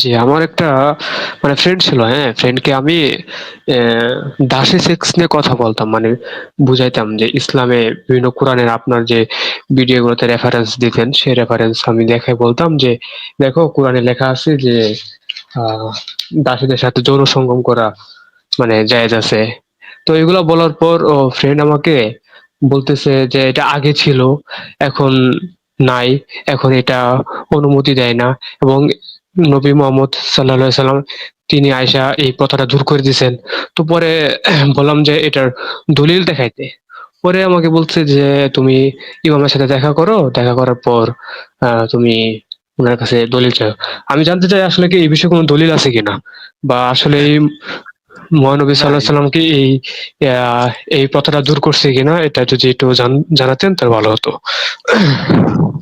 জি, আমার একটা মানে ফ্রেন্ড ছিল, হ্যাঁ? ফ্রেন্ডকে আমি অ্যা দাসী সেক্স নিয়ে কথা বলতাম। মানে বুঝাইতাম যে ইসলামে বিভিন্ন কোরআনের আপনার যে ভিডিওগুলোতে রেফারেন্স দিতেন, সেই রেফারেন্স আমি দেখায় বলতাম যে, "দেখো কোরআনে লেখা আছে যে আ দাসীদের সাথে যৌন সঙ্গম করা মানে জায়েজ আছে।" তো এগুলা বলার পর ও ফ্রেন্ড আমাকে বলতেছে যে, "এটা আগে ছিল, এখন নাই। এখন এটা অনুমতি দেয় না এবং নবী মোহাম্মদ সাল্লাল্লাহু আলাইহি সাল্লাম তিনি আইসা এই প্রথাটা দূর করে দিছেন।" তো পরে বললাম যে এটার দলিল দেখাইতে। পরে আমাকে বলছে যে, "তুমি ইমামের সাথে দেখা করো। দেখা করার পর তুমি উনার কাছে দলিল চাও।" আমি জানতে চাই আসলে কি এই বিষয়ে কোন দলিল আছে কিনা? বা আসলে এই মহানবী না, সাল্লাল্লাহু আলাইহি সাল্লাম কি আ এই প্রথাটা দূর করছে কিনা? এটা যদি একটু জানাতেন তাহলে ভালো হতো।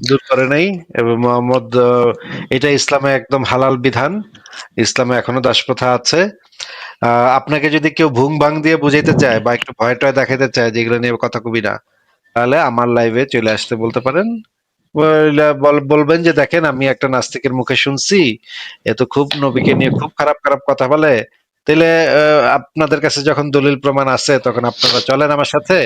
দূর করে নাই। এবং মোহাম্মদ এটা ইসলামে একদম হালাল বিধান। ইসলামে এখনো দাসপ্রথা আছে। আপনাকে যদি কেউ ভুং ভাং দিয়ে বুঝাইতে চায় বা একটু ভয় টয় দেখাইতে চায় যে এগুলো নিয়ে কথা কবি না, তাহলে আমার লাইভে চলে আসতে বলতে পারেন। বলবেন যে দেখেন আমি একটা নাস্তিকের মুখে শুনছি এ তো খুব নবীকে নিয়ে খুব খারাপ খারাপ কথা বলে। তাহলে আপনাদের কাছে যখন দলিল প্রমাণ আছে তখন আপনারা চলেন আমার সাথে,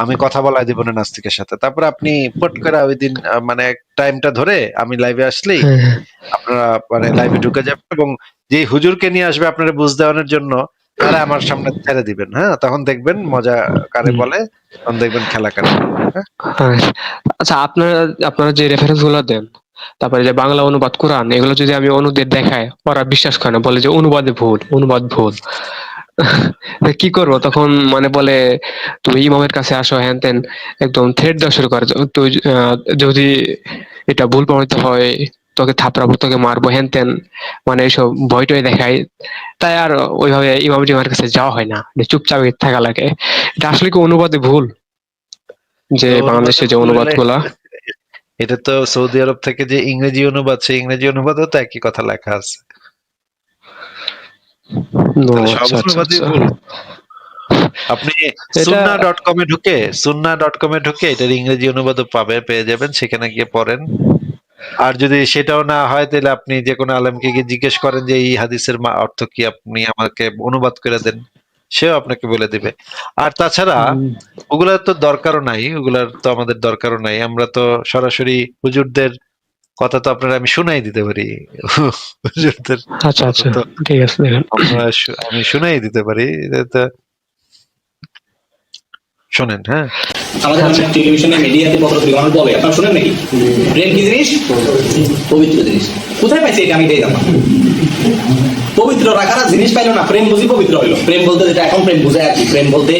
আমি কথা বলাই দিব না নাস্তিকের সাথে। তারপর আপনি পট করে ওই দিন মানে টাইমটা ধরে আমি লাইভে আসলেই হ্যাঁ, হ্যাঁ। আপনারা মানে লাইভে ঢুকে যাবেন এবং যে হুজুরকে নিয়ে আসবে আপনারা বুঝ দেওয়ানোর জন্য তারা আমার সামনে ছেড়ে দিবেন। হ্যাঁ, তখন দেখবেন মজা কারে হুম। বলে, তখন দেখবেন খেলা কারে বলে। হ্যাঁ, হ্যাঁ, আচ্ছা আপনারা যে রেফারেন্স গুলা দেন, তারপরে যে বাংলা অনুবাদ কোরআন এগুলো যদি আমি অন্যদের দেখাই, ওরা বিশ্বাস করে না। বলে যে অনুবাদে ভুল, অনুবাদ ভুল। তো কি করব তখন মানে বলে, "তুমি ইমামের কাছে আসো" হ্যান-ত্যান একদম থ্রেট দেওয়া শুরু করে। তুই যদি এটা ভুল প্রমাণিত হয় তোকে থাপড়াবো, তোকে মারবো হ্যান-ত্যান মানে এসব ভয়-টয় দেখায়। তাই আর ওইভাবে ইমাম-টিমামের কাছে যাওয়া হয় না। চুপচাপ থাকা লাগে। এটা আসলে কি অনুবাদে ভুল? যে তো অনুবাদে বাংলাদেশে যে ভুল হইলে অনুবাদগুলা এটা তো সৌদি আরব থেকে যে ইংরেজি অনুবাদ, সেই ইংরেজি অনুবাদেও তো একই কথা লেখা আছে। ও তাহলে সব আচ্ছা, আচ্ছা, অনুবাদই আচ্ছা। ভুল। আপনি এটা সুন্না.com এ ঢুকে এটার ইংরেজি অনুবাদও পেয়ে যাবেন, সেখানে গিয়ে পড়েন। আর যদি সেটাও না হয় তাহলে আপনি যে কোনো আলেমকে গিয়ে জিজ্ঞেস করেন যে এই হাদিসের অর্থ কি, আপনি আমাকে অনুবাদ করে দেন, সেও আপনাকে বলে দিবে। আর তাছাড়া হুম, ওগুলার তো দরকারও নাই, ওগুলার তো আমাদের দরকারও নাই। আমরা তো সরাসরি হুজুরদের কথা তো আপনারা আমি শুনাই দিতে পারি। হুজুরদের আচ্ছা, কথা আচ্ছা। তো ঠিক আছে দেখেন। আমি শুনাই দিতে পারি। এটা তো শোনেন, হ্যাঁ? আমাদের আচ্ছা। অনেক টেলিভিশনে মিডিয়াতে কত মানুষ বলে, আপনারা শুনেন নাকি? প্রেম কি জিনিস? পবিত্র জিনিস। কোথায় পাইছে এটা আমি দেই জানা। পবিত্র রাখার জিনিস পাইলো না, প্রেম বুঝি পবিত্র হইলো। প্রেম বলতে যেটা এখন প্রেম বুঝে আর কি, প্রেম বলতে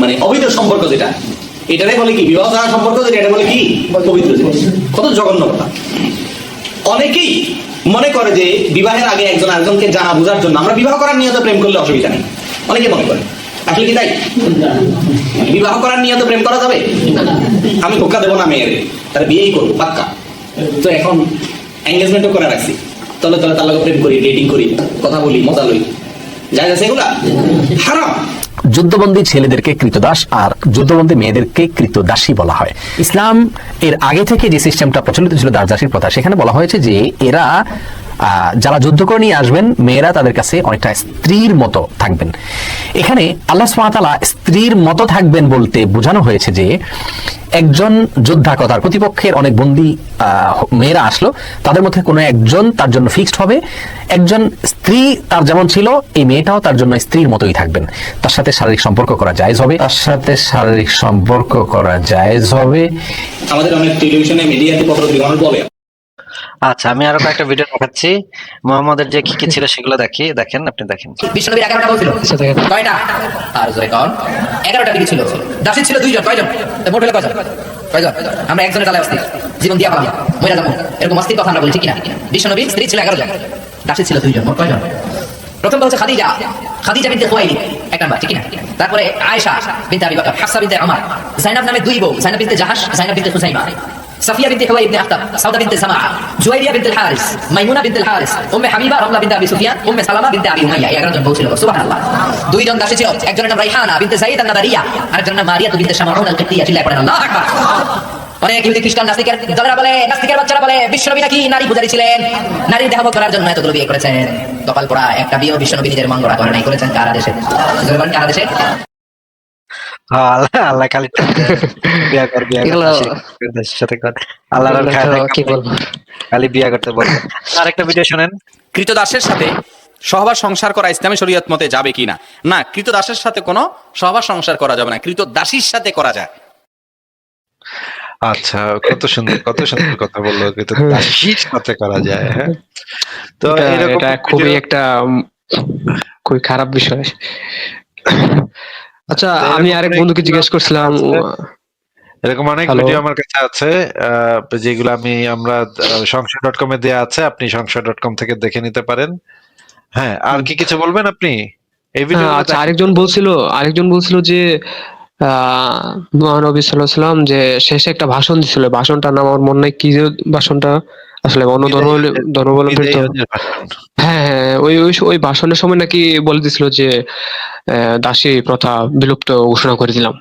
মানে অবৈধ সম্পর্ক যেটা, এটাই বলে কি বিবাহ ছাড়া সম্পর্ক, যেটা এটা বলে কি পবিত্র জিনিস। কত জঘন্য কথা। অনেকেই মনে করে যে বিবাহের আগে একজন আরেকজনকে জানা বোঝার জন্য আমরা বিবাহ করার নিয়ত প্রেম করলে অসুবিধা নেই, অনেকে মনে করে। আসলে কি তাই? বিবাহ করার নিয়ত প্রেম করা যাবে? আমি ধোকা দেবো না মেয়ের, তারা বিয়েই করবো পাক্কা। তো এখন এঙ্গেজমেন্টও করে রাখছি, তলে তলে তার লগে প্রেম করি, ডেটিং করি, কথা বলি, মজা লই, যায় আছে এগুলা হারাম। যুদ্ধবন্দী ছেলেদেরকে কৃতদাস আর যুদ্ধবন্দী মেয়েদেরকে কৃতদাসী বলা হয়। ইসলাম এর আগে থেকে যে সিস্টেমটা প্রচলিত ছিল দাসদাসীর প্রথা, সেখানে বলা হয়েছে যে এরা যারা যুদ্ধ করে নিয়ে আসবেন, মেয়েরা তাদের কাছে অনেকটা স্ত্রীর মতো থাকবেন। এখানে আল্লাহ সুবহানাহু ওয়া তাআলা স্ত্রীর মতো থাকবেন বলতে বোঝানো হয়েছে যে একজন যোদ্ধা, কথার প্রতিপক্ষের অনেক বন্দী মেয়েরা আসলো, তাদের মধ্যে কোনো একজন তার জন্য ফিক্সড হবে। একজন স্ত্রী তার যেমন ছিল, এই মেয়েটাও তার জন্য স্ত্রীর মতোই থাকবেন। তার সাথে শারীরিক সম্পর্ক করা জায়েজ হবে, আমাদের অনেক টেলিভিশনে মিডিয়াতে কত মানুষ বলে। আচ্ছা, আমি আরো কয়েকটা ভিডিও দেখাচ্ছি। মোহাম্মদের যে কি কি ছিল সেগুলো দেখেন, আপনি দেখেন। বিশ্বনবীর 11টা বউ ছিল। আচ্ছা দেখেন। কয়টা? আর জোরে কর। 11টা বিবি ছিল। দাসী ছিল 2 জন। কয়জন? মোট হলো কয়জন? কয়জন? আমরা একজনের জ্বালায় অস্থির, জীবন দিয়া পালাম, মইরা যাবো, এরকম অস্থির কথা আমরা বলি, ঠিক কিনা? বিশ্বনবীর স্ত্রী ছিল 11 জন, দাসী ছিল 2 জন। মোট কয়জন? প্রথম হচ্ছে খাদিজা, খাদিজা বিনতে খুয়াইলিদ, এক নাম্বার, ঠিক কিনা? তারপরে আয়েশা বিনতে আবি বকর, হাফসা বিনতে ওমর, যায়েনব নামে 2 বউ, যায়েনব বিনতে জাহাশ, যায়েনব বিনতে খুজাইমা, সাফিয়া বিনতে হুয়াই ইবনে আখতাব, সাউদা বিনতে সামা, জুয়াইরিয়া বিনতে হারিস, মাইমুনা বিনতে হারিস, উম্মে হাবিবা রামলা বিনতে আবি সুফিয়ান, উম্মে সালামা বিনতে আবি উমাইয়া। 11 জন বউ ছিল। সুবহানাল্লাহ। 2 জন দাসী ছিল, একজনের নাম রাইহানা বিনতে যায়েদ আন-নাবারিয়া, আরেকজনের নাম মারিয়া বিনতে শামাউন আল-কিবতিয়া। চিল্লায় পড়েন আল্লাহু আকবার। অনেক ইহুদি খ্রিস্টান নাস্তিকের দলেরা বলে, নাস্তিকের বাচ্চারা বলে বিশ্বনবী নাকি নারী পূজারী ছিলেন, নারীর দেহভোগ করার জন্য এতগুলো বিয়ে করেছেন। কপাল পোড়া, একটা বিয়ে বিশ্বনবী নিজের মঙ্গলা করে নাই, করেছেন কারা দেশে? কারা দেশে? আল্লাহ আল্লাহ খালি বিয়া কর এগুলো দেশের সাথে কর, আল্লাহর আর খায় কি বলবো? খালি বিয়া করতে বলবে। আরেকটা ভিডিও শুনেন। কৃতদাসের সাথে সহবাস সংসার করা ইসলামী শরীয়ত মতে যাবে কিনা? না, কৃতদাসের সাথে কোনো সহবাস সংসার করা যাবে না, কৃতদাসীর সাথে করা যায়। আচ্ছা, কত সুন্দর কথা বললো, কিন্তু দাসীর সাথে করা যায়। হ্যাঁ, তো এরকম এটা খুবই video- একটা খুবই খারাপ বিষয়। আচ্ছা, তো আমি এরকম আরেক অনেক বন্ধুকে জিজ্ঞেস video করছিলাম। আছে, এরকম অনেক হ্যালো। ভিডিও আমার কাছে আছে, যেগুলো আমরা সংশয়.com এ দেয়া আছে, আপনি সংশয়.com থেকে দেখে নিতে পারেন। হ্যাঁ, আর কি কিছু বলবেন আপনি এই ভিডিও? আচ্ছা, আরেকজন বলছিল যে মহানবী সাল্লাল্লাহু আলাইহি ওয়াসাল্লাম যে শেষে একটা ভাষণ দিছিল, ভাষণটার নাম আমার মনে নাই, কি যে ভাষণটা আসলে অন্য ধর্মাবলম্বী তো। হ্যাঁ, হ্যাঁ, ওই ভাষণের সময় নাকি বলে দিছিল যে দাসী প্রথা বিলুপ্ত ঘোষণা করে দিলাম,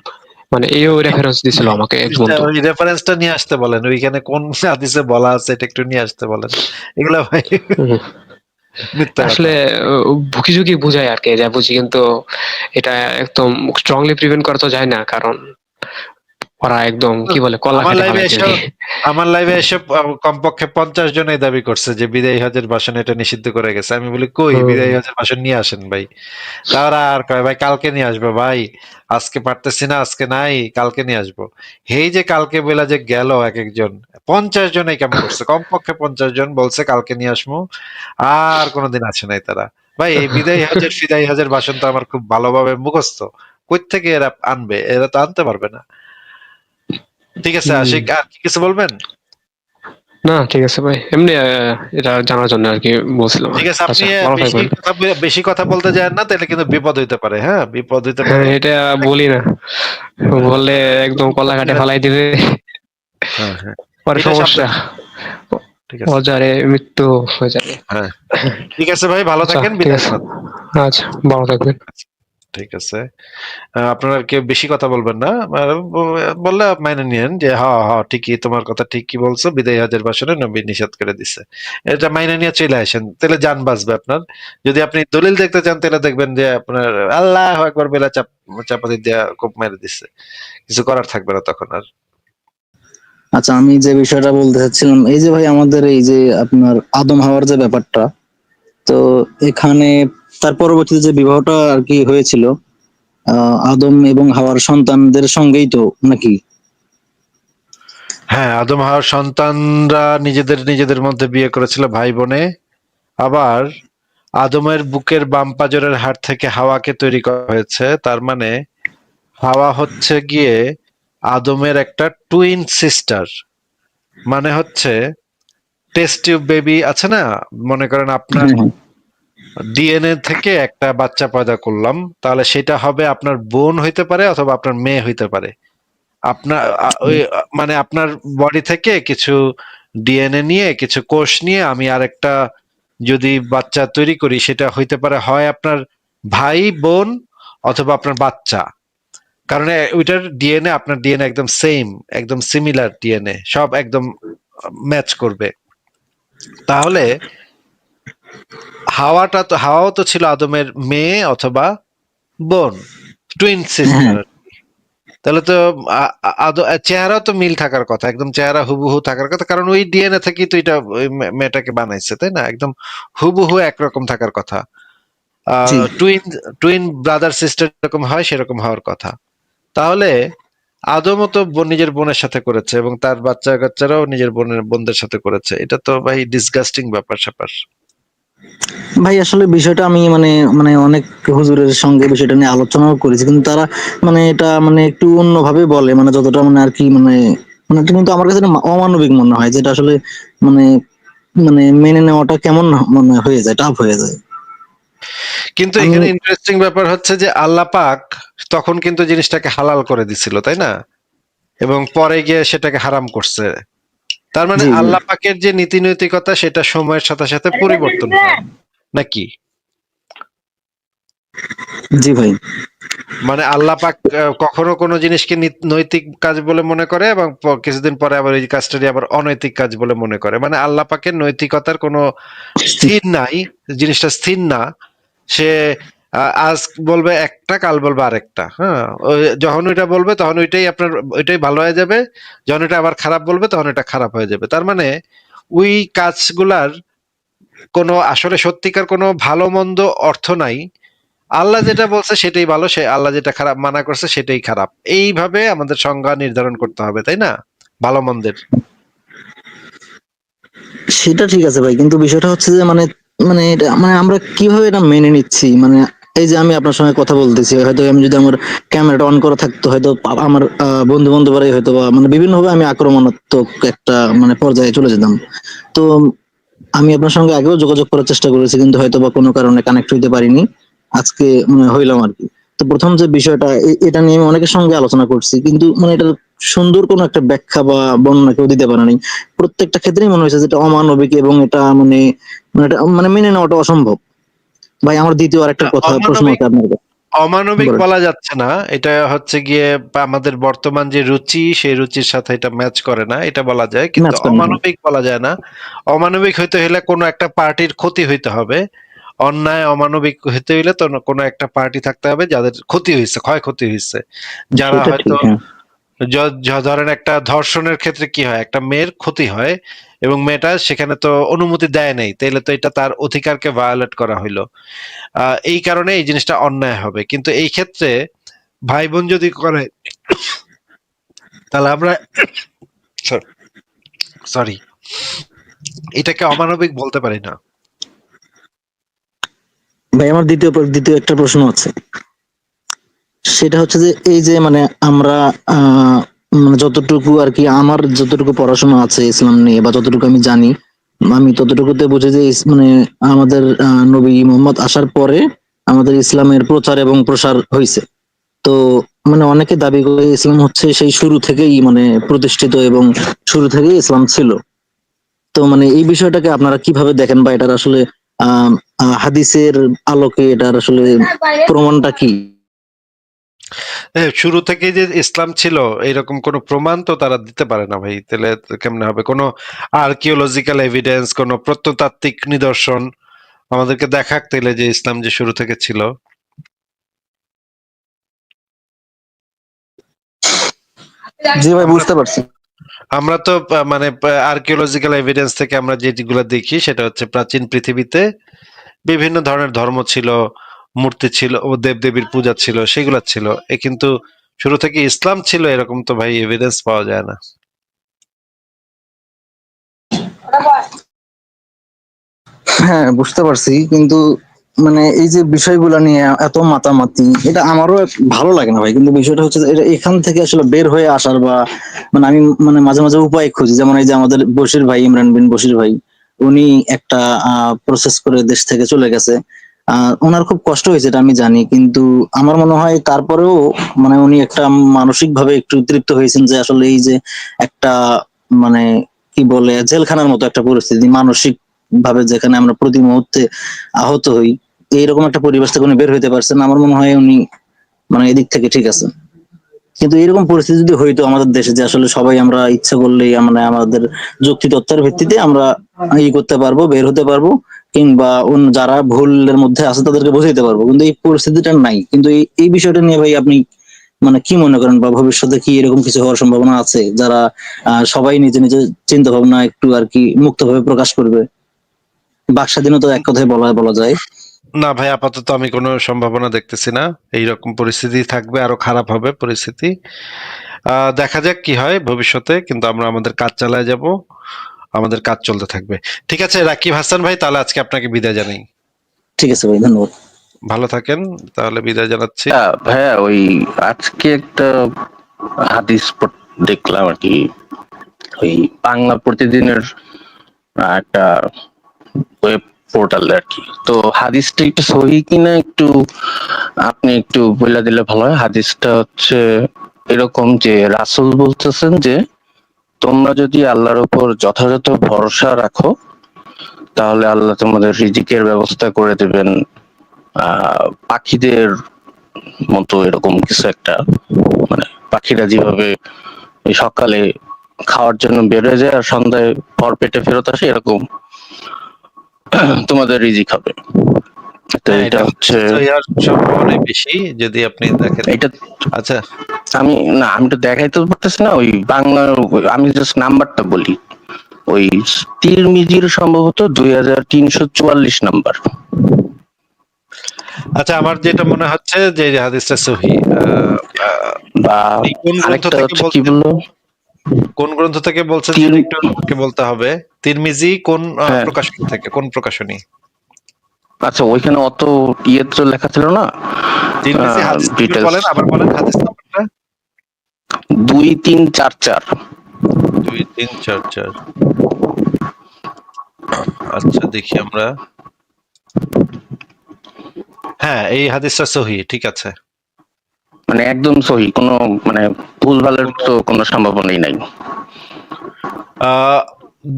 মানে এই রেফারেন্স দিছিল আমাকে এক বন্ধু। ওই রেফারেন্সটা নিয়ে আসতে বলেন, ওইখানে কোন হাদিসে বলা আছে এটা একটু নিয়ে আসতে বলেন। এগুলা ভাই হুম। মিথ্যা কথা। আসলে ভুকি ঝুঁকি বুঝায় আর কি, যা বুঝি, কিন্তু এটা একদম স্ট্রংলি প্রিভেন্ট করা তো যায় না, কারণ ওরা একদম কি বলে কল্লা আমার কেটে লাইভে ফেলাইছে। এসব আমার লাইভে এসব কমপক্ষে 50 জনই দাবি করছে যে বিদায়ী হজের ভাষণ এটা নিষিদ্ধ করে গেছে। আমি বলি কই, বিদায়ী হজের ভাষণ নিয়ে আসেন ভাই। তারা আর কয় ভাই কালকে নিয়ে আসবো ভাই, আজকে পারতেছি না, আজকে নাই, কালকে নিয়ে আসবো। এই যে কালকে বেলা যে গেল এক একজন, 50 জনই কেমন করছে, কমপক্ষে 50 জন বলছে কালকে নিয়ে আসবো, আর কোনোদিন আসে নাই তারা। ভাই এই বিদায়ী হজের ফিদায়ী হজের ভাষণ তো আমার খুব ভালোভাবে মুখস্থ, কই থেকে এরা আনবে? এরা তো আনতে পারবে না। ঠিক আছে আশিক, আর কি কিছু বলবেন? না, ঠিক আছে ভাই, এমনি এটা জানার জন্য আর কি বলছিলাম। ঠিক আছে, আপনি আচ্ছা, ভালো থাকবেন। বেশি কথা বলতে যান না, তাহলে কিন্তু বিপদ হইতে পারে। হ্যাঁ, বিপদ হইতে হ্যাঁ, পারে। এটা বলি না, বললে একদম কল্লা কাটে ফেলাই দিবে, হ্যাঁ হ্যাঁ, পরে এটা সমস্যা, ঠিক আছে। অজারে মৃত্যু হয়ে যাবে। হ্যাঁ, ঠিক আছে ভাই, ভালো আচ্ছা, থাকেন, ঠিক বিদায় আছে। জানান। আচ্ছা, ভালো থাকবেন। ঠিক আছে, আপনারা কেউ বেশি কথা বলবেন না, বললে মাইনে নিয়েন যে হ্যাঁ হ্যাঁ ঠিকই, তোমার কথা ঠিকই বলছো, বিদায় হজের ভাষণে নবী নিষেধ করে দিছে, এটা মাইনে নিয়ে চলে আসেন, তাহলে যান বাঁচবে আপনার। যদি আপনি দলিল দেখতে চান তাহলে দেখবেন যে আপনার আল্লাহ একবার বেলা চাপাতি দিয়া কোপ মেরে দিচ্ছে, কিছু করার থাকবে না তখন আর। আচ্ছা, আমি যে বিষয়টা বলতে চাচ্ছিলাম, এই যে ভাই আমাদের এই যে আপনার আদম হাওয়ার যে ব্যাপারটা, তো এখানে তার পরবর্তীতে যে বিবাহটা আর কি হয়েছিল, আদম এবং হাওয়ার সন্তানদের সঙ্গেই তো নাকি? হ্যাঁ, আদম হাওয়ার সন্তানরা নিজেদের মধ্যে বিয়ে করেছিল, ভাই বোনে। আবার আদমের বুকের বাম পাঁজরের হাড় থেকে হাওয়াকে তৈরি করা হয়েছে, তার মানে হাওয়া হচ্ছে গিয়ে আদমের একটা টুইন সিস্টার। মানে হচ্ছে টেস্ট টিউব বেবি আছে না, মনে করেন আপনার হ্যাঁ, হ্যাঁ। ডিএনএ থেকে একটা বাচ্চা পয়দা করলাম, তাহলে সেটা হবে আপনার বোন হইতে পারে অথবা আপনার মেয়ে হইতে পারে। আপনার মানে আপনার বডি থেকে কিছু ডিএনএ নিয়ে, কিছু কোষ নিয়ে আমি আরেকটা যদি বাচ্চা তৈরি করি, সেটা হইতে পারে হয় আপনার ভাই বোন অথবা আপনার বাচ্চা। কারণ ওইটার ডিএনএ আপনার ডিএনএ একদম সেম, একদম সিমিলার ডিএনএ, সব একদম ম্যাচ করবে। তাহলে হাওয়াও তো ছিল আদমের মেয়ে অথবা বোন, টুইন সিস্টার। তাহলে তো চেহারা তো মিল থাকার কথা, একদম চেহারা হুবহু থাকার কথা, কারণ ওই ডিএনএ থেকেই তো এটা ওই মেয়েটাকে বানাইছে, তাই না? একদম হুবহু একরকম থাকার কথা। জি। টুইন টুইন ব্রাদার সিস্টার এরকম হয়, সেরকম হওয়ার কথা। তাহলে আদমও তো নিজের বোনের সাথে করেছে এবং তার বাচ্চা কাচ্চারাও নিজের বোনদের সাথে করেছে। এটা তো ভাই ডিসগাস্টিং ব্যাপার স্যাপার। ভাই আসলে বিষয়টা আমি মানে মানে অনেক হুজুরের সঙ্গে বিষয়টা নিয়ে আলোচনাও করেছি, কিন্তু তারা মানে এটা মানে একটু অন্যভাবে বলে, মানে যতটা মানে আর কি মানে মানে এটা কিন্তু আমার কাছে এটা অমানবিক মনে হয়, যেটা আসলে মানে মানে মেনে নেওয়াটা কেমন মানে হয়ে যায়, টাফ হয়ে যায়। কিন্তু আমি এখানে ইন্টারেস্টিং ব্যাপার হচ্ছে যে আল্লাহ পাক তখন কিন্তু জিনিসটাকে হালাল করে দিছিল, তাই না? এবং পরে গিয়ে সেটাকে হারাম করছে। তার মানে জি জি আল্লাহ পাকের যে নীতি নৈতিকতা সেটা সময়ের সাথে সাথে পরিবর্তন হয় নাকি? জি ভাই। মানে আল্লাহ পাক কখনো কোনো জিনিসকে নৈতিক কাজ বলে মনে করে এবং কিছুদিন পরে আবার ওই কাজটাকে আবার অনৈতিক কাজ বলে মনে করে। মানে আল্লাহ পাকের নৈতিকতার কোনো স্থির নাই, জিনিসটা স্থির না। সে আজ বলবে একটা, কাল বলবে আরেকটা। হ্যাঁ, যখন ওইটা বলবে তখন ওইটাই ভালো হয়ে যাবে, যখন এটা আবার খারাপ বলবে তখন এটা খারাপ হয়ে যাবে। তার মানে ওই কাজগুলার কোনো আসলে সত্যিকার কোনো ভালো মন্দ অর্থ নাই। আল্লাহ যেটা বলছে সেটাই ভালো, সে আল্লাহ যেটা খারাপ মানা করছে সেটাই খারাপ। এইভাবে আমাদের সংজ্ঞা নির্ধারণ করতে হবে, তাই না? ভালো মন্দের। সেটা ঠিক আছে ভাই, কিন্তু বিষয়টা হচ্ছে যে মানে মানে এটা মানে আমরা কিভাবে এটা মেনে নিচ্ছি? মানে এই যে আমি আপনার সঙ্গে কথা বলতেছি, হয়তো আমি যদি আমার ক্যামেরাটা অন করা থাকতো, হয়তো আমার বন্ধু বান্ধবরাই হয়তো বা মানে বিভিন্ন ভাবে আমি আক্রমণাত্মক একটা মানে পর্যায়ে চলে যেতাম। তো আমি আপনার সঙ্গে আগেও যোগাযোগ করার চেষ্টা করেছি, কিন্তু হয়তো বা কোনো কারণে কানেক্ট হইতে পারিনি। আজকে মানে হইলাম আর কি। তো প্রথম যে বিষয়টা, এটা নিয়ে আমি অনেকের সঙ্গে আলোচনা করছি, কিন্তু মানে এটা সুন্দর কোনো একটা ব্যাখ্যা বা বর্ণনা কেউ দিতে পারে নাই। প্রত্যেকটা ক্ষেত্রেই মনে হয়েছে যেটা অমানবিক, এবং এটা মানে মানে এটা মানে মেনে নেওয়াটা অসম্ভব। ভাই আমার দ্বিতীয় আরেকটা কথা প্রশ্ন অমানবিক আছে আপনার কাছে। অমানবিক বলেন। বলা যাচ্ছে না। এটা হচ্ছে গিয়ে আমাদের বর্তমান যে রুচি, সেই রুচির সাথে এটা ম্যাচ করে না, এটা বলা যায়। কিন্তু ম্যাচ করে না। অমানবিক বলা যায় না। অমানবিক হইতে হলে কোনো একটা পার্টির ক্ষতি হইতে হবে। অন্যায় অমানবিক হইতে হইলে তো কোনো একটা পার্টি থাকতে হবে যাদের ক্ষতি হয়েছে, ক্ষয়ক্ষতি হয়েছে। যারা সেটা ঠিক, হয়তো হ্যাঁ। ধরেন একটা ধর্ষণের ক্ষেত্রে কি হয়, একটা মেয়ের ক্ষতি হয় এবং মেয়েটা সেখানে তো অনুমতি দেয় নাই, তাইলে তো এটা তার অধিকারকে ভায়োলেট করা হইলো। এই কারণে এই জিনিসটা অন্যায় হবে। কিন্তু এই ক্ষেত্রে ভাই বোন যদি করে, তাহলে আমরা সরি, এটাকে অমানবিক বলতে পারি না। ভাই আমার দ্বিতীয় একটা প্রশ্ন আছে। সেটা হচ্ছে যে এই যে মানে আমরা মানে যতটুকু আর কি আমার যতটুকু পড়াশোনা আছে ইসলাম নিয়ে, বা যতটুকু আমি জানি, আমি ততটুকুতে বুঝি যে মানে আমাদের নবী মোহাম্মদ আসার পরে আমাদের ইসলামের প্রচার এবং প্রসার হয়েছে। তো মানে অনেকে দাবি করে ইসলাম হচ্ছে সেই শুরু থেকেই মানে প্রতিষ্ঠিত, এবং শুরু থেকেই ইসলাম ছিল। তো মানে এই বিষয়টাকে আপনারা কিভাবে দেখেন, বা এটার আসলে আহ হাদিসের আলোকে এটার আসলে প্রমাণটা কি? হ্যাঁ, শুরু থেকেই যে ইসলাম ছিল এরকম কোনো প্রমাণ তো তারা দিতে পারে না ভাই। তাহলে কেমনে হবে? কোনো আর্কিওলজিক্যাল এভিডেন্স, কোনো প্রত্নতাত্ত্বিক নিদর্শন আমাদেরকে দেখাক তাইলে যে ইসলাম যে শুরু থেকে ছিল। জি ভাই, আমরা বুঝতে পারছি। আমরা তো মানে আর্কিওলজিক্যাল এভিডেন্স থেকে আমরা যেগুলো দেখি সেটা হচ্ছে প্রাচীন পৃথিবীতে বিভিন্ন ধরনের ধর্ম ছিল, মূর্তি ছিল ও দেবদেবীর পূজা ছিল, সেগুলা ছিল। কিন্তু শুরু থেকে ইসলাম ছিল এরকম তো ভাই এভিডেন্স পাওয়া যায় না। হ্যাঁ, বুঝতে পারছি, কিন্তু মানে এই যে বিষয়গুলো নিয়ে এত মাতামাতি, এটা আমারও ভালো লাগে না ভাই। কিন্তু বিষয়টা হচ্ছে যে এখান থেকে আসলে বের হয়ে আসার বা মানে আমি মানে মাঝে মাঝে উপায় খুঁজি। যেমন এই যে আমাদের বশির ভাই, ইমরান বিন বশির ভাই, উনি একটা প্রসেস করে দেশ থেকে চলে গেছে। ওনার খুব কষ্ট হয়েছে, এটা আমি জানি, কিন্তু আমার মনে হয় তারপরেও মানে উনি একটা মানসিক ভাবে একটু তৃপ্ত হয়েছেন যে আসলে এই যে একটা মানে কি বলে জেলখানার মতো একটা পরিস্থিতি, মানসিক ভাবে যেখানে আমরা প্রতি মুহূর্তে আহত হই, এইরকম একটা পরিবেশ থেকে উনি বের হইতে পারছেন। আমার মনে হয় উনি মানে এদিক থেকে ঠিক আছে। কিন্তু এরকম পরিস্থিতি যদি হইতো আমাদের দেশে, যে আসলে সবাই আমরা ইচ্ছা করলেই মানে আমাদের যুক্তি তথ্যের ভিত্তিতে আমরা করতে পারবো, বের হতে পারবো, কিংবা অন্য যারা ভুলের মধ্যে আছে তাদেরকে বোঝাইতে পারবো, কিন্তু এই পরিস্থিতিটা নাই। কিন্তু এই বিষয়টা নিয়ে ভাই আপনি মানে কি মনে করেন, বা ভবিষ্যতে কি এরকম কিছু হওয়ার সম্ভাবনা আছে, যারা সবাই নিজে নিজে চিন্তা ভাবনা একটু আর কি মুক্তভাবে প্রকাশ করবে? বাক স্বাধীনতা এক কথায় বলা যায়। না ভাই, আপাতত আমি কোনো সম্ভাবনা দেখতেছি না। এইরকম পরিস্থিতি থাকবে, আরো খারাপ হবে পরিস্থিতি। দেখা যাক কি হয় ভবিষ্যতে, কিন্তু আমরা আমাদের কাজ চালায় যাব, আমাদের কাজ চলতে থাকবে। ঠিক আছে রাকিব হাসান ভাই, তাহলে আজকে আপনাকে বিদায় জানাই। ঠিক আছে ভাই, ধন্যবাদ। ভালো থাকেন, তাহলে বিদায় জানাচ্ছি। ভাইয়া ওই আজকে একটা দেখলাম আর কি, ওই বাংলা প্রতিদিনের একটা ওয়েব পোর্টাল আর কি। তো হাদিসটা একটু সহি কিনা একটু আপনি একটু বলে দিলে ভালো হয়। হাদিসটা হচ্ছে এরকম যে রাসূল বলতেছেন যে তোমরা যদি আল্লাহর উপর যথাযথ ভরসা রাখো তাহলে আল্লাহ তোমাদের রিজিকের ব্যবস্থা করে দেবেন, পাখিদের মতো এরকম কিছু একটা, মানে পাখিরা যেভাবে ওই সকালে খাওয়ার জন্য বেরোয় যায় আর সন্ধ্যায় ভর পেটে ফেরত আসে, এরকম তোমাদের রিজিক হবে। তো হ্যাঁ, এটা হচ্ছে, হওয়ার সম্ভাবনাই বেশি যদি আপনি দেখেন। এটা আচ্ছা, আমি তো দেখাইতে পারতেছি না ওই বাংলা, আমি জাস্ট নাম্বারটা বলি। ওই তিরমিজির সম্ভবত 2344 নাম্বার। আচ্ছা, আমার যেটা মনে হচ্ছে যে এই হাদিসটা সহি। বা আপনি কোন গ্রন্থ আরেকটা থেকে হচ্ছে কি বলছেন? বললো, কোন গ্রন্থ থেকে বলছেন সেটা একটু আমাকে বলতে হবে। তিরমিজি কোন হ্যাঁ, প্রকাশনী থেকে, কোন প্রকাশনী? আচ্ছা ওইখানে অত ইয়ে তো লেখা ছিল না, তিরমিজি হাদিস নাম্বার ডিটেলস। বলেন, আবার বলেন হাদিস নাম্বারটা। 2344। 2344। আচ্ছা, দেখি আমরা। হ্যাঁ, এই হাদিসটা সহি, ঠিক আছে। মানে একদম সহি, কোনো মানে ভুলভালের তো কোনো সম্ভাবনাই নাই।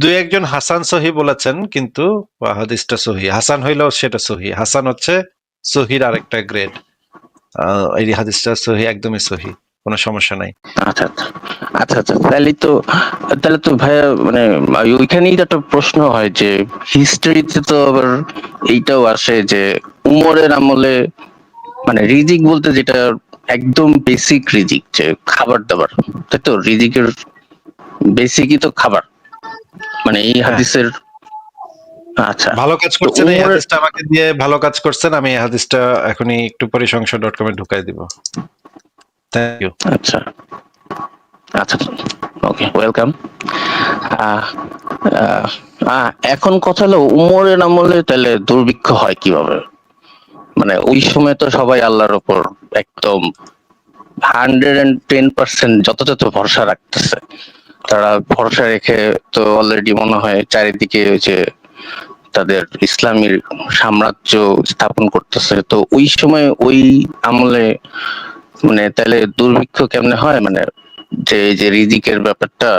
দুই একজন হাসান সহি বলেছেন, কিন্তু হাদিসটা সহি। হাসান হইলেও সেটা সহি। হাসান হচ্ছে সহির আরেকটা গ্রেড। এই হাদিসটা সহি, একদমই সহি, কোনো সমস্যা নাই। আচ্ছা আচ্ছা আচ্ছা আচ্ছা, তাহলে তো ভাইয়া মানে ওইখানেই তো একটা প্রশ্ন হয় যে হিস্ট্রিতে তো আবার এইটাও আসে যে উমরের আমলে মানে রিজিক বলতে যেটা একদম বেসিক রিজিক, যে খাবার দাবার, তাই তো? রিজিকের বেসিকই তো খাবার, মানে এই হ্যাঁ, হাদিসের। আচ্ছা, ভালো কাজ তো করছেন, এই উমরের, হাদিসটা আমাকে দিয়ে ভালো কাজ করছেন। আমি এই হাদিসটা এখনই একটু পরিসংখ্যা.com এ ঢুকাই দিব। Thank you. আচ্ছা আচ্ছা, ওকে, ওয়েলকাম। এখন কথা হলো উমরের আমলে তাহলে দুর্ভিক্ষ হয় কিভাবে? মানে ওই সময় তো সবাই আল্লাহর উপর একদম 110% যথাযথ ভরসা রাখতেছে। তারা ভরসা রেখে তো অলরেডি মনে হয় চারিদিকে ওই যে তাদের ইসলামী সাম্রাজ্য স্থাপন করতেছে। তো ওই সময় ওই আমলে মানে তাহলে দুর্ভিক্ষ কেমনে হয়? মানে যে এই যে রিজিকের ব্যাপারটা,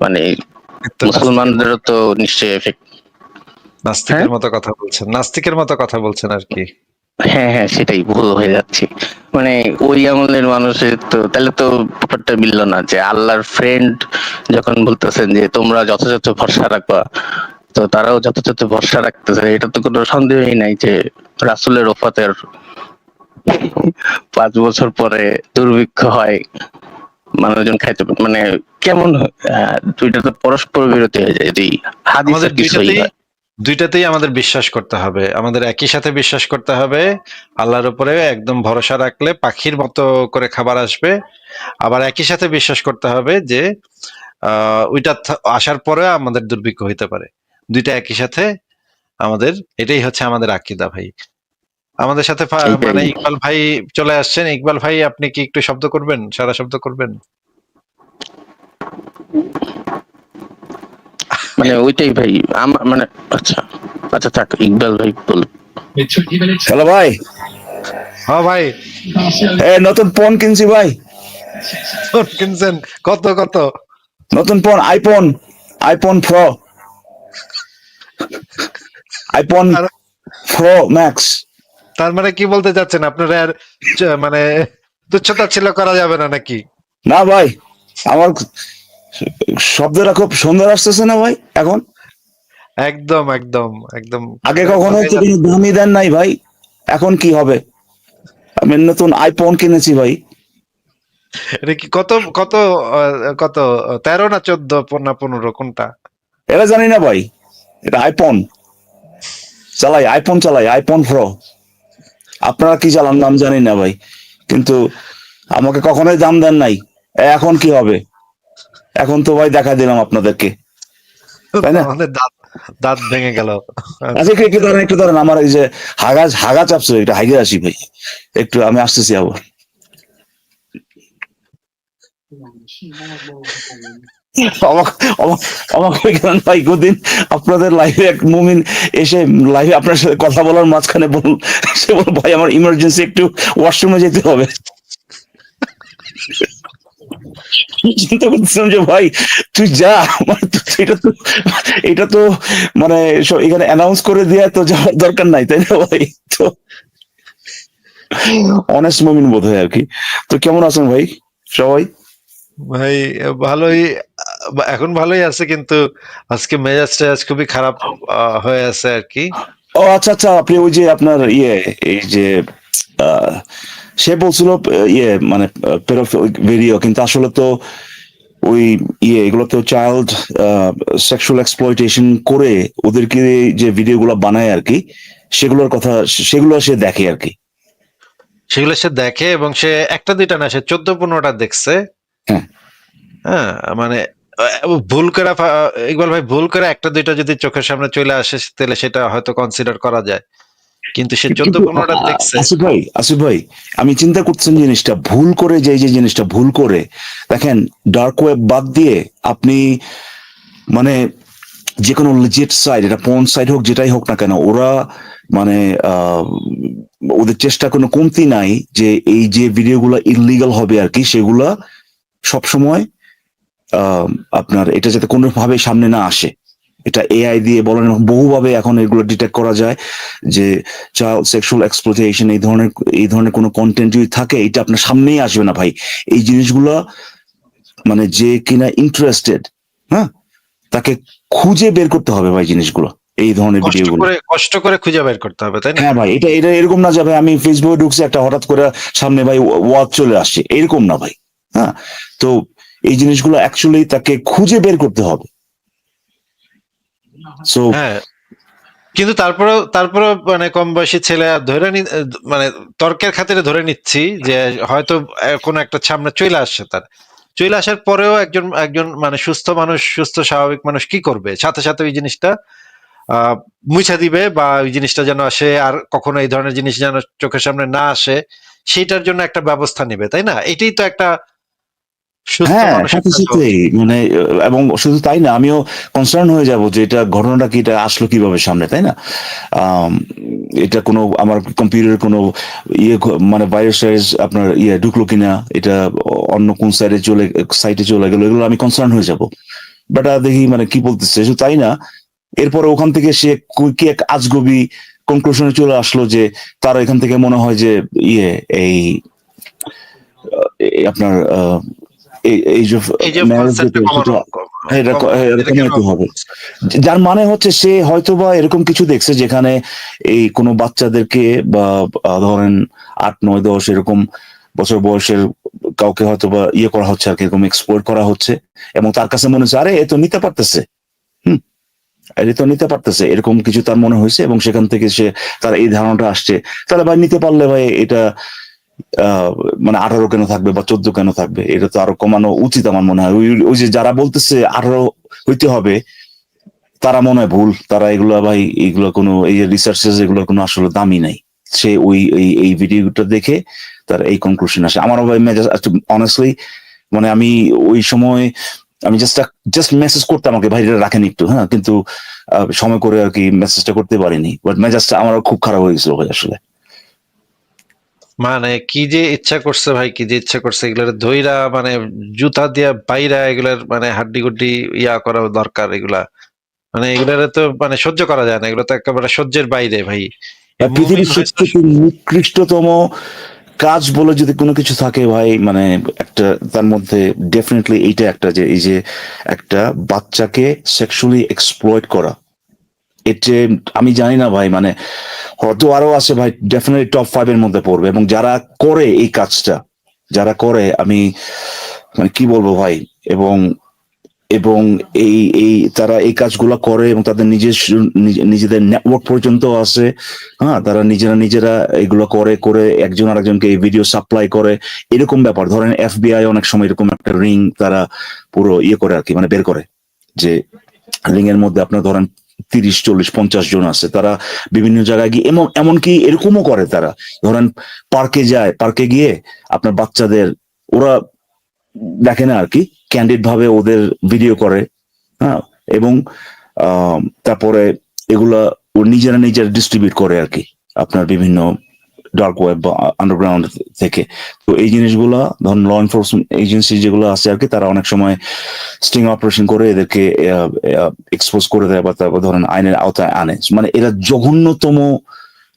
মানে মুসলমানদেরও তো নিশ্চয়ই এফেক্ট। নাস্তিকের মতো কথা বলছেন, নাস্তিকের মতো কথা বলছেন আর কি। হ্যাঁ হ্যাঁ, সেটাই ভুল হয়ে যাচ্ছে। মানে ওই আমলের মানুষের তো তাহলে তো ব্যাপারটা মিলল না, যে আল্লাহর ফ্রেন্ড যখন বলতেছেন যে তোমরা যথাযথ ভরসা রাখবা, তো তারাও যথাযথ ভরসা রাখতেছে। এটা তো কোনো সন্দেহই নাই যে রাসূলের ওফাতের 5 বছর পরে দুর্ভিক্ষ হয়, মানুষজন খাইতে মানে কেমন দুইটা তো পরস্পর বিরোধী হয়ে যায় যদি হাদিস আমাদের আর কিছুই হয়। দুইটাতেই আমাদের বিশ্বাস করতে হবে। আমাদের একই সাথে বিশ্বাস করতে হবে, আল্লাহর উপরে একদম ভরসা রাখলে পাখির মতো করে খাবার আসবে। আবার একই সাথে বিশ্বাস করতে হবে যে ওইটা আসার পরে আমাদের দুর্ভিক্ষ হইতে পারে। দুইটা একই সাথে আমাদের, এটাই হচ্ছে আমাদের আকীদা ভাই। আমাদের সাথে মানে এইটাই ইকবাল ভাই চলে আসছেন। ইকবাল ভাই, আপনি কি একটু শব্দ করবেন, সারা শব্দ করবেন? মানে ওইটাই ভাই আমার মানে। আচ্ছা আচ্ছা, থাক, ইকবাল ভাই বল। হ্যালো ভাই, হ্যাঁ ভাই, নতুন ফোন কিনছি ভাই। ফোন কিনছেন? কত কত? নতুন ফোন, আইফোন আর প্রো ম্যাক্স। তার মানে কি বলতে চাচ্ছেন, আপনারা আর মানে তুচ্ছতা ছিল করা যাবে না নাকি? না ভাই, আমার শব্দটা খুব সুন্দর আসতেছে না ভাই এখন? একদম একদম একদম। আগে কখনো তো কোনো দামি দেন নাই ভাই, এখন কি হবে? আমি নতুন আইফোন কিনেছি ভাই। এটা কি কত কত কত 13 না 14 না 15 কোনটা? এটা জানি না ভাই, এটা আইফোন চালাই, আইফোন প্রো। আপনারা কি চালান নাম জানি না ভাই, কিন্তু আমাকে কখনোই দাম দেন নাই। এখন কি হবে? এখন তো ভাই দেখা দিলাম আপনাদেরকে, তাই না? আমাদের দাঁত দাঁত ভেঙে গেল। আচ্ছা, একটু ধরেন আমার এই যে হাগা চাপছে, এটা হাইগে আসি ভাই, একটু আমি আসতেছি আবার। অবাক অবাক অবাক হয়ে গেলেন ভাই, কদিন আপনাদের লাইভে এক মুমিন এসে লাইভে আপনার সাথে কথা বলার মাঝখানে বলুন, সে বল ভাই আমার ইমার্জেন্সি একটু ওয়াশরুমে যেতে হবে। চিন্তা করতেছিলাম যে ভাই তুই যা, মানে এটা তো মানে এখানে অ্যানাউন্স করে দেওয়া তো যাওয়ার দরকার নাই, তাই না ভাই? তো অনেস্ট মুমিন বোধ হয় আর কি। তো কেমন আছেন ভাই সবাই? ভাই ভালোই, এখন ভালোই আছে, কিন্তু আজকে মেজাজটা আজ খুবই খারাপ হয়ে আছে আর কি। ও আচ্ছা আচ্ছা, আপনি ওই যে আপনার এই যে আহ, সে বলছিল মানে ভিডিও, কিন্তু আসলে তো ওই এগুলো তো চাইল্ড সেক্সুয়াল এক্সপ্লয়টেশন করে ওদেরকে যে ভিডিওগুলো বানায় আর কি, সেগুলোর কথা, সেগুলো সে দেখে আর কি। সেগুলো সে দেখে, এবং সে একটা দুইটা না, সে 14-15টা দেখছে। হ্যাঁ হ্যাঁ, মানে ভুল করে ইকবাল ভাই, ভুল করে একটা দুইটা যদি চোখের সামনে চলে আসে তাহলে সেটা হয়তো কনসিডার করা যায়, কিন্তু সে 14-15টা দেখছে। আসিফ ভাই, আমি চিন্তা করতেছেন জিনিসটা ভুল করে, যে জিনিসটা ভুল করে দেখেন, ডার্ক ওয়েব বাদ দিয়ে আপনি মানে যে কোনো লিজিট সাইট, এটা পর্ন সাইট হোক যেটাই হোক না কেন, ওরা মানে ওদের চেষ্টা কোনো কমতি নাই যে এই যে ভিডিওগুলো ইললিগাল হবে আর কি, সেগুলা সবসময় আপনার এটা যাতে কোনোভাবে সামনে না আসে, এটা এআই দিয়ে বলেন, বহুভাবে এখন এগুলো ডিটেক্ট করা যায় যে চাইল্ড সেক্সুয়াল এক্সপ্লয়টেশন এই ধরনের কোনো কন্টেন্ট যদি থাকে, এটা আপনার সামনেই আসবে না ভাই। এই জিনিসগুলো মানে যে কিনা ইন্টারেস্টেড, হ্যাঁ, তাকে খুঁজে বের করতে হবে ভাই জিনিসগুলো, এই ধরনের ভিডিওগুলো কষ্ট করে খুঁজে বের করতে হবে, তাই না? হ্যাঁ ভাই, এটা এটা এরকম না যাবে আমি ফেসবুকে ঢুকছি একটা হঠাৎ করে সামনে ভাই ওয়াচ চলে আসছে, এরকম না ভাই। হ্যাঁ, তো এই জিনিসগুলো অ্যাকচুয়ালি তাকে খুঁজে বের করতে হবে। সো হ্যাঁ, কিন্তু তারপরেও মানে কম বয়সী ছেলে মানে তর্কের খাতিরে ধরে নিচ্ছি যে হয়তো কোনো একটা সামনে চলে আসছে, তার চলে আসার পরেও একজন মানে সুস্থ মানুষ, সুস্থ স্বাভাবিক মানুষ কি করবে? সাথে সাথে ওই জিনিসটা মুছা দিবে, বা ওই জিনিসটা যেন আসে আর কখনো এই ধরনের জিনিস যেন চোখের সামনে না আসে, সেটার জন্য একটা ব্যবস্থা নিবে, তাই না? এটাই তো একটা সুস্থ হ্যাঁ, মানুষের সাথে কাজ। সাথেই মানে এবং শুধু তাই না, আমিও কনসার্ন হয়ে যাব যে এটা ঘটনাটা কি, এটা আসলো কিভাবে সামনে, তাই না? আম, এটা কোনো আমার কম্পিউটার কোনো মানে ভাইরাস আপনার ঢুকলো কিনা, এটা অন্য কোন সাইটে চলে গেলো, এগুলো আমি কনসার্ন হয়ে যাব। বাট দেখি মানে কি বলতেছে, শুধু তাই না, এরপরে ওখান থেকে সে কি এক আজগবি কনক্লুশনে চলে আসলো যে তার এখান থেকে মনে হয় যে এই আপনার এই যে ম্যারেজ কমাইতে হবে, যার মানে হচ্ছে সে হয়তোবা এরকম কিছু দেখছে যেখানে এই কোনো বাচ্চাদেরকে বা ধরেন 8, 9, 10 এরকম বছর বয়সের কাউকে হয়তোবা করা হচ্ছে আর কি, এরকম এক্সপ্লোর করা হচ্ছে, এবং তার কাছে মনে হচ্ছে আরে এ তো নিতে পারতেছে, এরকম কিছু তার মনে হয়েছে, এবং সেখান থেকে সে তার এই ধারণাটা আসছে। তাহলে ভাই নিতে পারলে ভাই এটা মানে 18 কেন থাকবে বা 14 কেন থাকবে? এটা তো আরো কমানো উচিত আমার মনে হয়। ওই যে যারা বলতেছে 18 হইতে হবে, তারা মনে হয় ভুল। তারা এগুলা ভাই, এগুলো কোনো এই যে রিসার্চেস, এগুলোর কোনো আসলে দামই নাই। সে ওই এই ভিডিওটা দেখে তার এই কনক্লুশন আসে। আমারও ভাই অনেস্টলি মানে আমি ওই সময় আমি জাস্ট মেসেজ করতে, আমাকে ভাই এটা রাখেন একটু, হ্যাঁ, কিন্তু সময় করে আর কি মেসেজটা করতে পারিনি। বাট মেজাজটা আমারও খুব খারাপ হয়ে গেছিল ভাই আসলে। মানে কি যে ইচ্ছা করছে ভাই, কি যে ইচ্ছা করছে, এগুলোর ধইরা মানে জুতা দিয়া বাইরা এগুলার মানে হাড্ডি গুড্ডি করা দরকার। এগুলা মানে এগুলার তো মানে সহ্য করা যায় না, এগুলো তো একেবারে সহ্যের বাইরে ভাই। পৃথিবীর সবচেয়ে নিকৃষ্টতম কাজ বলে যদি কোনো কিছু থাকে ভাই, মানে একটা তার মধ্যে ডেফিনেটলি এইটা একটা, যে এই যে একটা বাচ্চাকে সেক্সুয়ালি এক্সপ্লয়েট করা, এটা আমি জানি না ভাই, মানে হয়তো আরো আছে ভাই, ডেফিনেটলি টপ 5 এর মধ্যে পড়বে। এবং যারা করে এই কাজটা, যারা করে, আমি মানে কি বলবো ভাই, এবং এবং এই তারা এই কাজগুলো করে এবং তাদের নিজেদের নেটওয়ার্ক পর্যন্ত আছে। হ্যাঁ, তারা নিজেরা এগুলো করে একজন আরেকজনকে এই ভিডিও সাপ্লাই করে, এরকম ব্যাপার। ধরেন FBI অনেক সময় এরকম একটা রিং তারা পুরো করে আর কি, মানে বের করে, যে রিং এর মধ্যে আপনার ধরেন 30, 40, 50 জন আছে, তারা বিভিন্ন জায়গায় গিয়ে এমনকি এরকমও করে, তারা ধরেন পার্কে গিয়ে আপনার বাচ্চাদের ওরা দেখে না আর কি, ক্যান্ডিড ভাবে ওদের ভিডিও করে, হ্যাঁ, এবং তারপরে এগুলা ও নিজেরা ডিস্ট্রিবিউট করে আর কি, আপনার বিভিন্ন ডার্ক ওয়েব বা আন্ডারগ্রাউন্ড থেকে। তো এই জিনিসগুলা ধরুন ল এনফোর্সমেন্ট এজেন্সি যেগুলো আছে আর কি, তারা অনেক সময় স্টিং অপারেশন করে এদেরকে এক্সপোজ করে দেয় বা তারপর ধরেন আইনের আওতায় আনে। মানে এরা জঘন্যতম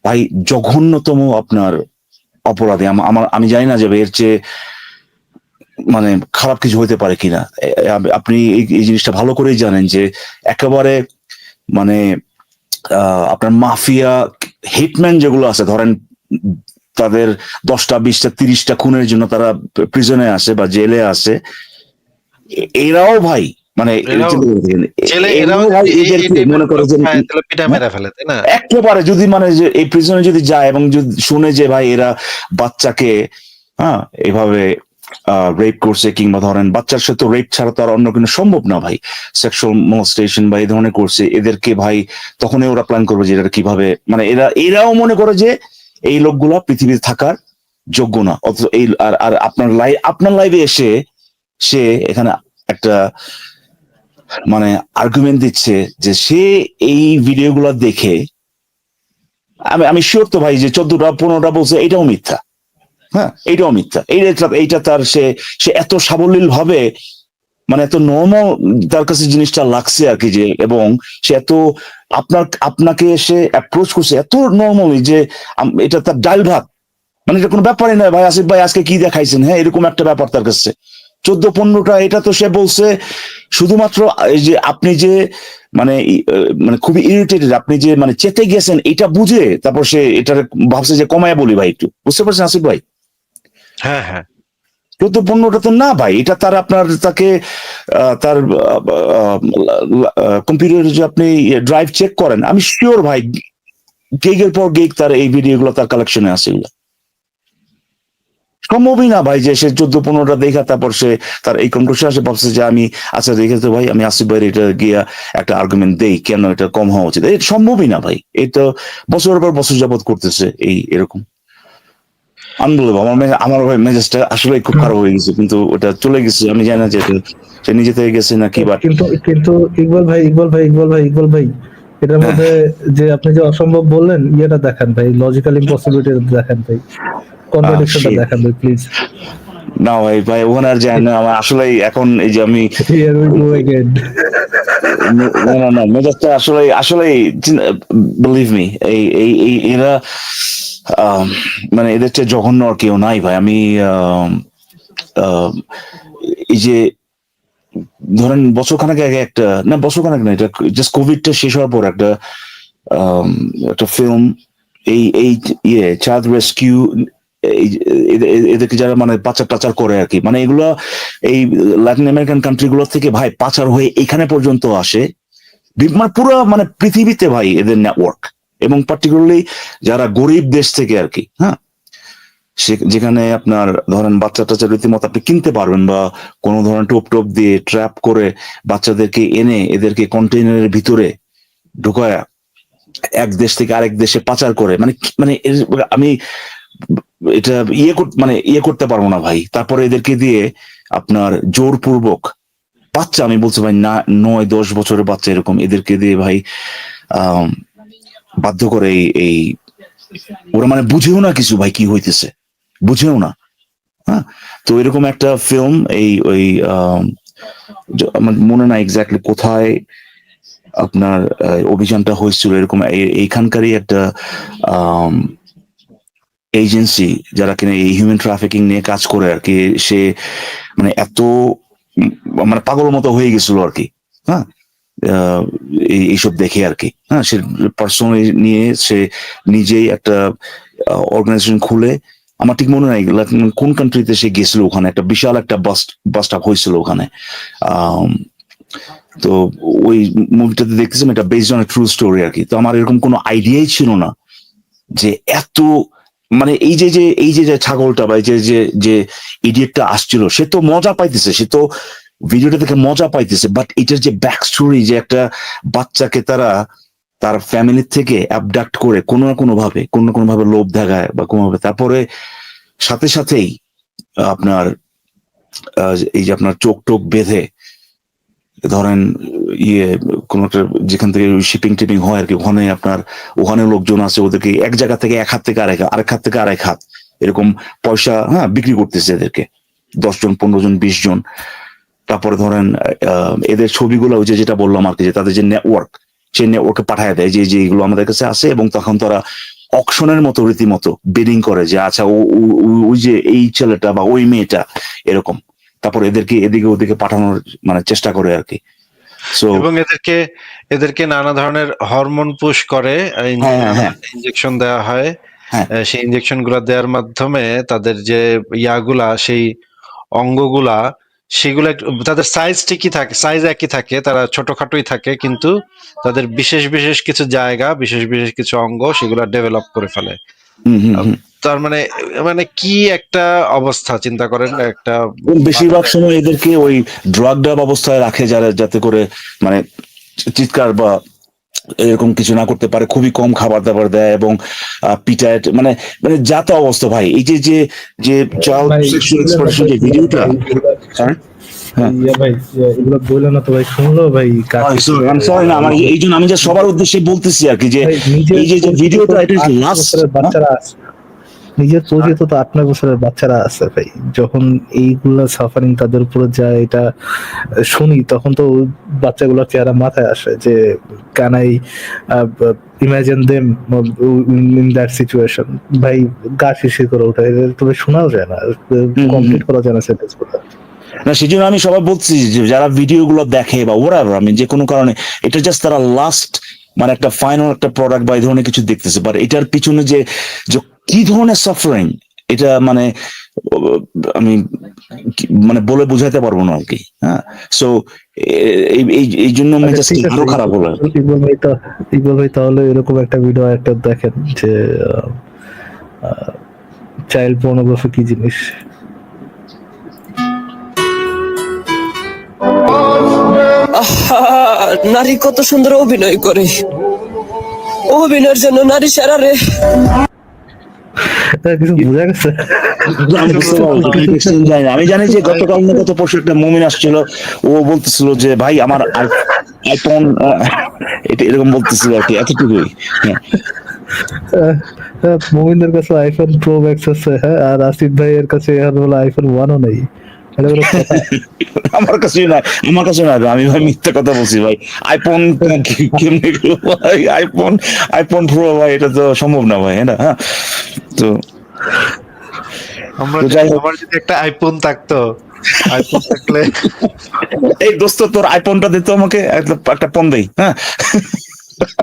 ভাই, জঘন্যতম আপনার অপরাধী। আমি জানি না যে এর চেয়ে মানে খারাপ কিছু হইতে পারে কিনা। আপনি এই জিনিসটা ভালো করেই জানেন যে একেবারে মানে আপনার মাফিয়া হিটম্যান যেগুলো আছে, ধরেন তাদের 10টা 20টা 30টা খুনের জন্য তারা প্রিজনে আসে বা জেলে আসে, এরাও ভাই মানে এরাও ভাই যদি এই এদেরকে টাইপের মনে করে লোক যে পায়, তাহলে পিটা মেরে ফেলে, তাই না? একেবারে যদি মানে যে এই প্রিজনে যদি যায় এবং যদি শুনে যে ভাই এরা বাচ্চাকে এভাবে রেপ করছে, কিংবা ধরেন বাচ্চার সাথে রেপ ছাড়া তো আর অন্য কোনো সম্ভব না ভাই, সেক্সুয়াল মলেস্টেশন বা এই ধরনের করছে, এদেরকে ভাই তখনই ওরা প্ল্যান করবে যে এটা কিভাবে, মানে এরাও মনে করে যে এই লোকগুলা পৃথিবীতে থাকার যোগ্য না। অথচ এই আর আপনার লাইভে এসে সে এখানে একটা মানে আর্গুমেন্ট দিচ্ছে যে সে এই ভিডিওগুলো দেখে, আমি শিওর তো ভাই যে 14টা 15টা বলছে এটাও মিথ্যা। হ্যাঁ, এইটাও মিথ্যা। এইটা তার সে এত সাবলীল ভাবে মানে এত নর্মাল তার কাছে জিনিসটা লাগছে আর কি, যে এবং সে এত আপনাকে এসে অ্যাপ্রোচ করছে এত নর্মালি যে এটা তার ডাল ভাত, মানে এটা কোনো ব্যাপারই নয় ভাই আসিফ ভাই আজকে কি দেখাইছেন, হ্যাঁ এরকম একটা ব্যাপার তার কাছে। 14-15টা এটা তো সে বলছে শুধুমাত্র এই যে আপনি যে মানে খুবই ইরিটেটেড, আপনি যে মানে চেতে গেছেন এটা বুঝে তারপর সে এটা ভাবছে যে কমায় বলি ভাই, একটু বুঝতে পারছেন আসিফ ভাই? হ্যাঁ হ্যাঁ, 14-15টা তো না ভাই, এটা তার তাকে তার কম্পিউটারে যে আপনি ড্রাইভ চেক করেন, আমি শিওর ভাই গিগের পর গিগ তার এই ভিডিওগুলো তার কালেকশনে আছে। সম্ভবই না ভাই যে সে 14-15টা দেখা তারপর সে তার এই কনক্লুশন আসে, ভাবছে যে আমি আচ্ছা দেখেছি ভাই আমি আসিফ ভাইয়ের এটা গিয়া একটা আর্গুমেন্ট দেই কেন এটা কম হওয়া উচিত। এটা সম্ভবই না ভাই, এটা বছরের পর বছর যাবত করতেছে এরকম। আনবিলিভেবল। আমার ভাই মেজাজটা আসলে খুব খারাপ হয়ে গেছে, কিন্তু ওটা চলে গেছে, আমি জানি না যে সে নিজে থেকে গেছে নাকি। বাট কিন্তু ইকবাল ভাই এটার মধ্যে যে আপনি যে অসম্ভব বললেন ইয়েটা দেখান ভাই, লজিক্যাল ইম্পসিবিলিটি দেখান ভাই, কন্ট্রাডিকশনটা দেখান ভাই প্লিজ। না ভাই ওখানে আর যায় না আমার আসলে। এখন এই যে আমি না মেজাজটা আসলে বিলিভ মি, এরা মানে এদের চেয়ে জঘন্য আর কেউ নাই ভাই। আমি এই যে ধরেন বছরখানেক আগে বছরখানেক না, এটা জাস্ট কোভিডটা শেষ হওয়ার পর একটা ফিল্ম, এই চাঁদ রেস্কিউ, এদেরকে যারা মানে পাচার টাচার করে আর কি, মানে এগুলো এই ল্যাটিন আমেরিকান কান্ট্রি গুলো থেকে ভাই পাচার হয়ে এখানে পর্যন্ত আসে, মানে পুরো মানে পৃথিবীতে ভাই এদের নেটওয়ার্ক, এবং পার্টিকুলারলি যারা গরিব দেশ থেকে আর কি, হ্যাঁ যেখানে আপনার ধরেন বাচ্চা টাচ্চা রীতিমতো আপনি কিনতে পারবেন, বা কোনো ধরনের টোপ দিয়ে ট্র্যাপ করে বাচ্চাদেরকে এনে এদেরকে কন্টেইনারের ভিতরে ঢুকায়া এক দেশ থেকে আরেক দেশে পাচার করে, মানে আমি এটা ইয়ে করতে পারবো না ভাই। তারপরে এদেরকে দিয়ে আপনার জোরপূর্বক বাচ্চা, আমি বলছি ভাই না 9-10 বছরের বাচ্চা এরকম, এদেরকে দিয়ে ভাই বাধ্য করে এই ওরা মানে বুঝেও না কিছু ভাই কি হইতেছে, বুঝেও না। হ্যাঁ, তো এরকম একটা ফিল্ম ওই আমার মনে নাই এক্স্যাক্টলি কোথায় আপনার অভিযানটা হয়েছিল, এরকম এইখানকারই একটা এজেন্সি যারা কিনা এই হিউম্যান ট্রাফিকিং নিয়ে কাজ করে আর কি, সে মানে এত মানে পাগল মতো হয়ে গেছিল আর কি। হ্যাঁ, এইসব দেখে আর কি। হ্যাঁ, সে পার্সোনালি নিয়ে সে নিজেই একটা অর্গানাইজেশন খুলে, আমার ঠিক মনে নাই কোন কান্ট্রিতে সে গেছিল, ওখানে একটা বিশাল একটা বাস্ট আপ হয়েছিল ওখানে। তো ওই মুভিটাতে দেখতেছিলাম এটা বেসড অন ট্রু স্টোরি আর কি। তো আমার এরকম কোনো আইডিয়াই ছিল না যে এত মানে এই যে ছাগলটা বা যে ইডিয়েটটা আসছিল, সে তো মজা পাইতেছে, সে তো ভিডিওটা দেখে মজা পাইতেছে, বাট এটার যে ব্যাক স্টোরি, যে একটা বাচ্চাকে তারা তার ফ্যামিলি থেকে অ্যাবডাক্ট করে কোনো না কোনো ভাবে লোভ দেখায় বা কোনোভাবে, তারপরে সাথেই আপনার এই যে আপনার চোখ টোক বেঁধে ধরেন ইয়ে কোন একটা যেখান থেকে শিপিং টিপিং হয় আর কি, ওখানে আপনার ওখানে লোকজন আছে, ওদেরকে এক জায়গা থেকে এক হাত থেকে আরেক হাত থেকে আরেক হাত এরকম পয়সা বিক্রি করতেছে এদেরকে, 10 জন 15 জন 20 জন। তারপরে ধরেন এদের ছবিগুলো ওই যে যেটা বললাম আর কি, যে তাদের যে নেটওয়ার্ক, সেই নেটওয়ার্কে পাঠায় দেয় যে এগুলো আমাদের কাছে আছে, এবং তখন তারা অকশনের মতো রীতিমতো বিডিং করে যে আচ্ছা ওই যে এই ছেলেটা বা ওই মেয়েটা এরকম, তারপর এদেরকে এদিকে ওদিকে পাঠানোর মানে চেষ্টা করে আর কি। সো এবং এদেরকে নানা ধরনের হরমোন পুশ করে, ইনজেকশন দেওয়া হয়। সেই ইনজেকশন গুলা দেওয়ার মাধ্যমে তাদের যে ইয়াগুলা, সেই অঙ্গগুলা, সেগুলা তাদের সাইজ ঠিকই থাকে, সাইজ একই থাকে, তারা ছোটখাটোই থাকে, কিন্তু তাদের বিশেষ বিশেষ কিছু জায়গা, বিশেষ বিশেষ কিছু অঙ্গ সেগুলা ডেভেলপ করে ফেলে। তার মানে মানে কি একটা অবস্থা চিন্তা করেন। একটা বেশিরভাগ সময় এদেরকে ওই ড্রাগ অবস্থায় রাখে, যাতে করে মানে চিৎকার বা এরকম কিছু না করতে পারে, খুবই কম খাবার দাবার দেয় এবং পিটায়, মানে মানে যাতা অবস্থা ভাই। এই যে চাইল্ড সেক্সুয়াল এক্সপ্লয়টেশন যে ভিডিওটা, ভাই এগুলো বললেন না তো ভাই, শুনলো ভাই আমার এই জন্য আমি যে সবার উদ্দেশ্যে বলতেছি আর কি, যে এই যে ভিডিওটা এটা লাস্ট বাচ্চারা আছে, নিজের পরিচিত তো 8-9 বছরের বাচ্চারা আছে ভাই, যখন এইগুলা সাফারিং তাদের উপরে যায় এটা শুনি, তখন তো বাচ্চাগুলোর চেহারা মাথায় আসে যে can I imagine them in that situation. ভাই গা শিরশির করে ওঠে, তবে শোনাও যায় না, কমপ্লিট করা যায় না সেন্টেন্স গুলো। না, সেই জন্য আমি সবাই বলছি যে যারা ভিডিও গুলো দেখে বা ওরাও, আমি যে কোনো কারণে এটা জাস্ট তারা লাস্ট মানে একটা ফাইনাল একটা প্রোডাক্ট বা এই ধরনের কিছু দেখতেছে, বাট এটার পিছনে যে কি ধরনের সাফারিং, এটা মানে আমি মানে বলে বোঝাতে পারবো না আর কি। সো এই জন্য আরো খারাপ হলো। ইকবাল ভাই তাহলে এরকম একটা ভিডিও একটা দেখেন যে চাইল্ড পর্নোগ্রাফি কি জিনিস। নারী কত সুন্দর অভিনয় করে, অভিনয়ের জন্য নারী সেরা রে। কিছু বোঝা গেছে? আমি জানি যে গতকাল না গত পরশু একটা মুমিন আসছিল, ও বলতেছিল যে ভাই আমার আইফোন, এটা এরকম বলতেছিল আর কি, এতটুকুই। মুমিনদের কাছে আইফোন প্রো ম্যাক্স আছে, আর আসিফ ভাইয়ের কাছে হলো আইফোন 1ও নেই। আমার কাছে না, আমি ভাই মিথ্যা কথা বলছি ভাই। আইফোন ভাই, আইফোন প্রো ভাই, এটা তো সম্ভব না ভাই, হ্যাঁ। তো আমার যদি একটা আইফোন থাকতো, আইফোন থাকলে এই দোস্ত তোর আইফোনটা দিত আমাকে, একটা ফোন দেই, হ্যাঁ।